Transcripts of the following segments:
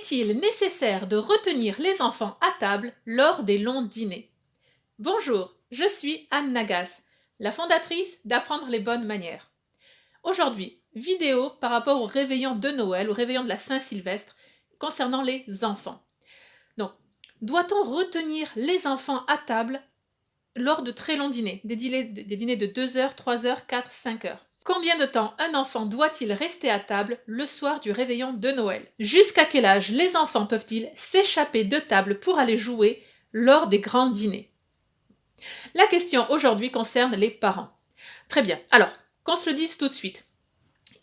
Est-il nécessaire de retenir les enfants à table lors des longs dîners? Bonjour, je suis Anne Nagas, la fondatrice d'Apprendre les bonnes manières. Aujourd'hui, vidéo par rapport au réveillon de Noël, au réveillon de la Saint-Sylvestre, concernant les enfants. Donc, doit-on retenir les enfants à table lors de très longs dîners, des dîners de 2 heures, 3 heures, 4, 5 heures? Combien de temps un enfant doit-il rester à table le soir du réveillon de Noël? Jusqu'à quel âge les enfants peuvent-ils s'échapper de table pour aller jouer lors des grands dîners? La question aujourd'hui concerne les parents. Très bien. Alors, qu'on se le dise tout de suite.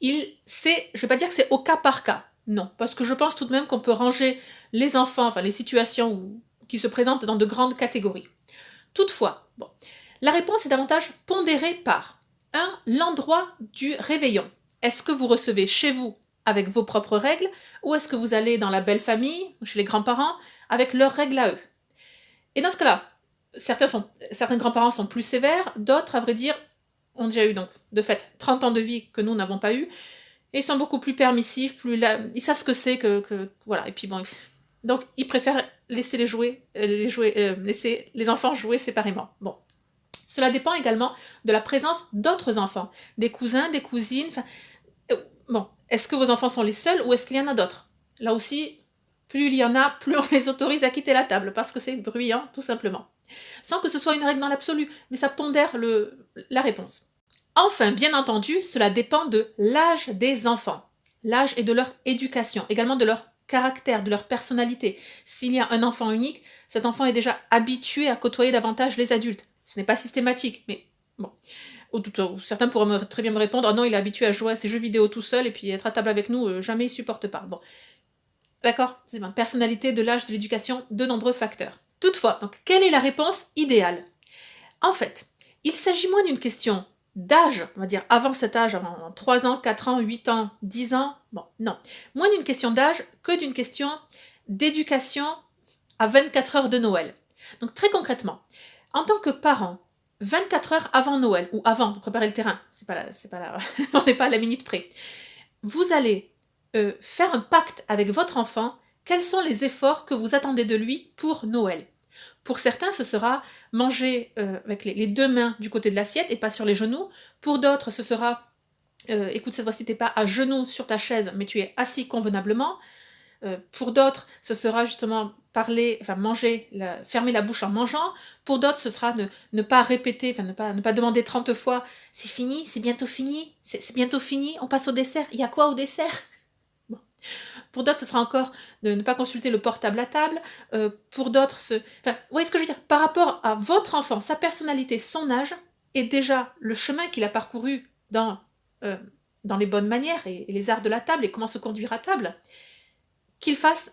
Je ne vais pas dire que c'est au cas par cas. Non, parce que je pense tout de même qu'on peut ranger les enfants, enfin les situations qui se présentent dans de grandes catégories. Toutefois, la réponse est davantage pondérée par 1. L'endroit du réveillon. Est-ce que vous recevez chez vous avec vos propres règles ou est-ce que vous allez dans la belle famille, chez les grands-parents, avec leurs règles à eux? Et dans ce cas-là, certains grands-parents sont plus sévères, d'autres, à vrai dire, ont déjà eu, donc, de fait, 30 ans de vie que nous n'avons pas eu, et ils sont beaucoup plus permissifs, ils savent ce que c'est voilà, et puis bon, donc ils préfèrent laisser laisser les enfants jouer séparément. Bon. Cela dépend également de la présence d'autres enfants, des cousins, des cousines. Est-ce que vos enfants sont les seuls ou est-ce qu'il y en a d'autres? Là aussi, plus il y en a, plus on les autorise à quitter la table, parce que c'est bruyant, tout simplement. Sans que ce soit une règle dans l'absolu, mais ça pondère la réponse. Enfin, bien entendu, cela dépend de l'âge des enfants, l'âge et de leur éducation, également de leur caractère, de leur personnalité. S'il y a un enfant unique, cet enfant est déjà habitué à côtoyer davantage les adultes. Ce n'est pas systématique, mais bon. Ou certains pourraient très bien me répondre « Oh non, il est habitué à jouer à ses jeux vidéo tout seul et puis être à table avec nous, jamais il supporte pas. » Bon, d'accord, c'est ma personnalité, de l'âge, de l'éducation, de nombreux facteurs. Toutefois, donc, quelle est la réponse idéale? En fait, il s'agit moins d'une question d'âge, on va dire avant cet âge, avant 3 ans, 4 ans, 8 ans, 10 ans, bon, non. Moins d'une question d'âge que d'une question d'éducation à 24 heures de Noël. Donc très concrètement, en tant que parent, 24 heures avant Noël, ou avant, vous préparez le terrain, on n'est pas à la minute près, vous allez faire un pacte avec votre enfant, quels sont les efforts que vous attendez de lui pour Noël. Pour certains, ce sera manger avec les 2 mains du côté de l'assiette et pas sur les genoux. Pour d'autres, ce sera écoute, cette fois-ci, t'es pas à genoux sur ta chaise, mais tu es assis convenablement. Pour d'autres, ce sera justement manger, fermer la bouche en mangeant. Pour d'autres, ce sera ne pas répéter, ne pas demander 30 fois « c'est fini, c'est bientôt fini, c'est bientôt fini, on passe au dessert, il y a quoi au dessert ?» Bon. Pour d'autres, ce sera encore de ne pas consulter le portable à table. Pour d'autres, vous voyez ce que je veux dire? Par rapport à votre enfant, sa personnalité, son âge, et déjà le chemin qu'il a parcouru dans les bonnes manières et les arts de la table et comment se conduire à table, qu'il fasse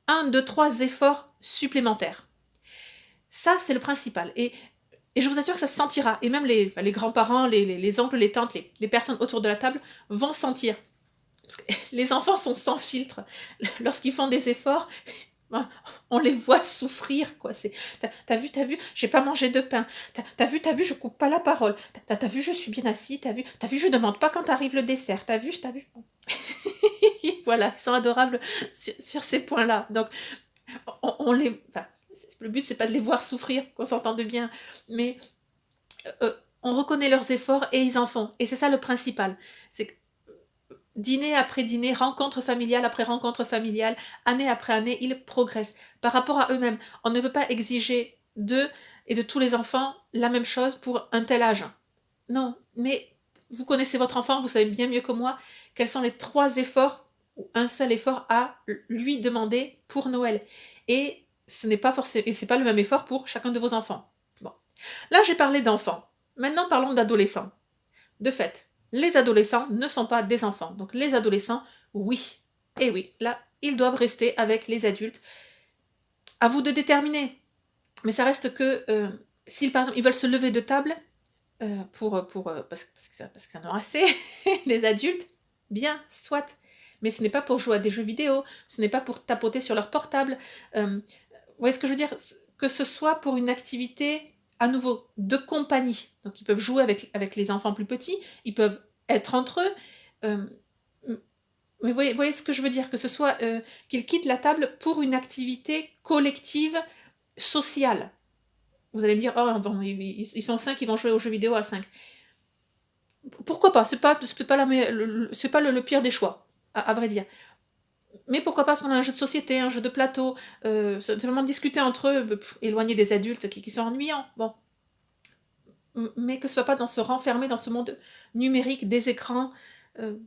1, 2, 3 efforts supplémentaires. Ça, c'est le principal. Et je vous assure que ça se sentira. Et même les grands-parents, les oncles, les tantes, les personnes autour de la table vont sentir. Parce que les enfants sont sans filtre. Lorsqu'ils font des efforts, on les voit souffrir, quoi. T'as vu, j'ai pas mangé de pain. T'as vu, je coupe pas la parole. T'as vu, je suis bien assis. T'as vu, je demande pas quand arrive le dessert. T'as vu. Voilà, ils sont adorables sur ces points-là. Donc, le but, c'est pas de les voir souffrir, qu'on s'entende bien, mais on reconnaît leurs efforts et ils en font. Et c'est ça le principal. C'est que dîner après dîner, rencontre familiale après rencontre familiale, année après année, ils progressent par rapport à eux-mêmes. On ne veut pas exiger d'eux et de tous les enfants la même chose pour un tel âge. Non, mais vous connaissez votre enfant, vous savez bien mieux que moi quels sont les 3 efforts ou un seul effort à lui demander pour Noël. Et ce n'est pas forcément, et c'est pas le même effort pour chacun de vos enfants. Bon, là j'ai parlé d'enfants. Maintenant parlons d'adolescents. De fait, les adolescents ne sont pas des enfants. Donc les adolescents, oui. Et oui, là, ils doivent rester avec les adultes. À vous de déterminer. Mais ça reste que s'ils, par exemple, ils veulent se lever de table parce que ça en a assez, les adultes, bien, soit. Mais ce n'est pas pour jouer à des jeux vidéo, ce n'est pas pour tapoter sur leur portable. Vous voyez ce que je veux dire? Que ce soit pour une activité, à nouveau, de compagnie. Donc ils peuvent jouer avec les enfants plus petits, ils peuvent être entre eux, Mais voyez ce que je veux dire? Que ce soit, qu'ils quittent la table pour une activité collective, sociale. Vous allez me dire: «Oh bon, ils sont 5, ils vont jouer aux jeux vidéo à 5». Pourquoi pas? C'est pas la me c'est pas le pire des choix, à vrai dire. Mais pourquoi pas se prendre un jeu de société, un jeu de plateau, simplement discuter entre eux, éloignés des adultes qui sont ennuyants, bon. Mais que ce soit pas dans se renfermer dans ce monde numérique des écrans, heu,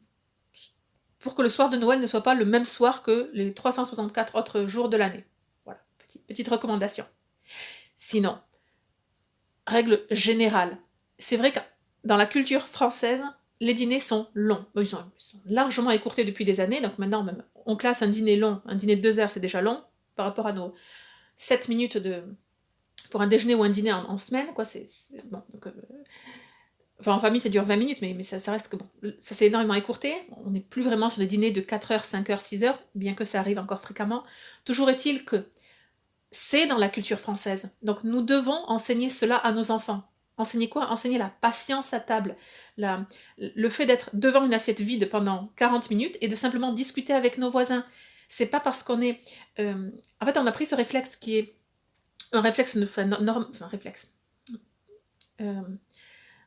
pour que le soir de Noël ne soit pas le même soir que les 364 autres jours de l'année. Voilà, petite recommandation. Sinon, règle générale, c'est vrai que dans la culture française, les dîners sont longs. Bon, ils sont largement écourtés depuis des années, donc maintenant même on classe un dîner long, un dîner de 2 heures, c'est déjà long par rapport à nos 7 minutes pour un déjeuner ou un dîner en semaine, quoi, c'est bon, donc enfin en famille ça dure 20 minutes, mais ça reste que bon, ça s'est énormément écourté. On n'est plus vraiment sur des dîners de 4 heures, 5 heures, 6 heures, bien que ça arrive encore fréquemment. Toujours est-il que c'est dans la culture française. Donc nous devons enseigner cela à nos enfants. Enseigner quoi? Enseigner la patience à table, le fait d'être devant une assiette vide pendant 40 minutes et de simplement discuter avec nos voisins. C'est pas parce qu'on est... en fait, on a pris ce réflexe qui est un réflexe, enfin, enfin réflexe. Euh,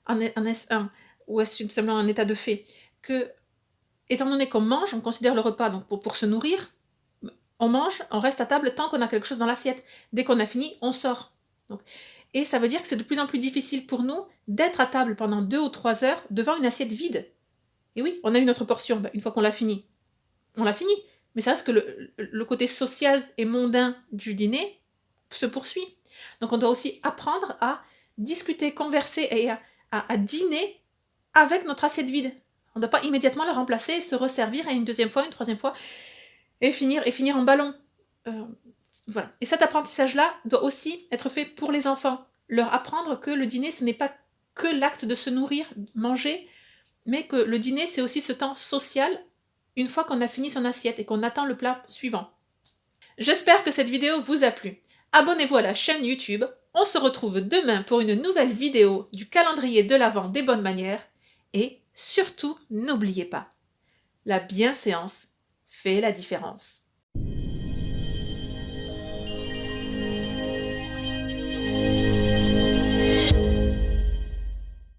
en est-ce un? Ou est-ce tout simplement un état de fait? Que, étant donné qu'on mange, on considère le repas donc pour se nourrir, on mange, on reste à table tant qu'on a quelque chose dans l'assiette. Dès qu'on a fini, on sort. Donc, et ça veut dire que c'est de plus en plus difficile pour nous d'être à table pendant 2 ou 3 heures devant une assiette vide. Et oui, on a eu notre portion, une fois qu'on l'a fini, on l'a fini. Mais ça reste que le côté social et mondain du dîner se poursuit. Donc on doit aussi apprendre à discuter, converser et à dîner avec notre assiette vide. On ne doit pas immédiatement la remplacer, se resservir et une deuxième fois, une troisième fois, et finir en ballon. Voilà. Et cet apprentissage-là doit aussi être fait pour les enfants. Leur apprendre que le dîner, ce n'est pas que l'acte de se nourrir, manger, mais que le dîner, c'est aussi ce temps social une fois qu'on a fini son assiette et qu'on attend le plat suivant. J'espère que cette vidéo vous a plu. Abonnez-vous à la chaîne YouTube. On se retrouve demain pour une nouvelle vidéo du calendrier de l'Avent des bonnes manières. Et surtout, n'oubliez pas, la bienséance fait la différence.